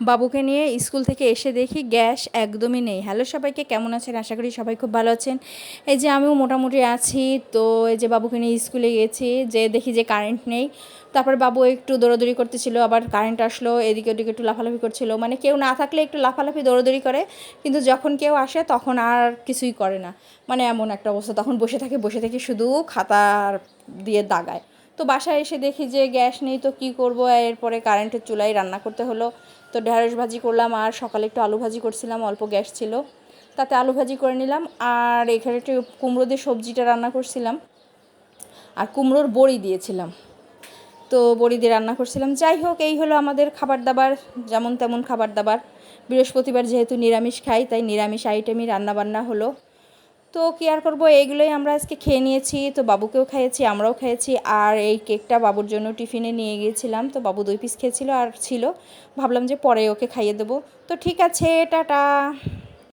বাবুকে নিয়ে স্কুল থেকে এসে দেখি গ্যাস একদমই নেই। হ্যালো সবাইকে, কেমন আছেন? আশা করি সবাই খুব ভালো আছেন। এই যে আমিও মোটামুটি আছি। তো এই যে বাবুকে নিয়ে স্কুলে গেছি, যে দেখি যে কারেন্ট নেই। তারপর বাবু একটু দৌড়াদৌড়ি করতেছিল, আবার কারেন্ট আসলো, এদিকে ওদিকে একটু লাফালাফি করছিল। মানে কেউ না থাকলে একটু লাফালাফি দৌড়াদৌড়ি করে, কিন্তু যখন কেউ আসে তখন আর কিছুই করে না। মানে এমন একটা অবস্থা, তখন বসে থেকে শুধু খাতার দিয়ে দাগায়। তো বাসায় এসে দেখি যে গ্যাস নেই, তো কী করবো? এরপরে কারেন্টের চুলায় রান্না করতে হলো। তো ঢেঁড়স ভাজি করলাম, আর সকালে একটু আলু ভাজি করছিলাম, অল্প গ্যাস ছিল, তাতে আলু ভাজি করে নিলাম। আর এখানে একটু কুমড়ো দিয়ে সবজিটা রান্না করছিলাম, আর কুমড়োর বড়ি দিয়েছিলাম। তো বড়ি দিয়ে রান্না করছিলাম। যাই হোক, এই হলো আমাদের খাবার দাবার, যেমন তেমন খাবার দাবার। বৃহস্পতিবার যেহেতু নিরামিষ খাই, তাই নিরামিষ আইটেমই রান্নাবান্না হলো। তো কী আর করবো, এইগুলোই আমরা আজকে খেয়ে নিয়েছি। তো বাবুকেও খাইয়েছি, আমরাও খেয়েছি। আর এই কেকটা বাবুর জন্য টিফিনে নিয়ে গিয়েছিলাম। তো বাবু 2 পিস খেয়েছিল আর ছিল, ভাবলাম যে পরে ওকে খাইয়ে দেবো। তো ঠিক আছে, টাটা।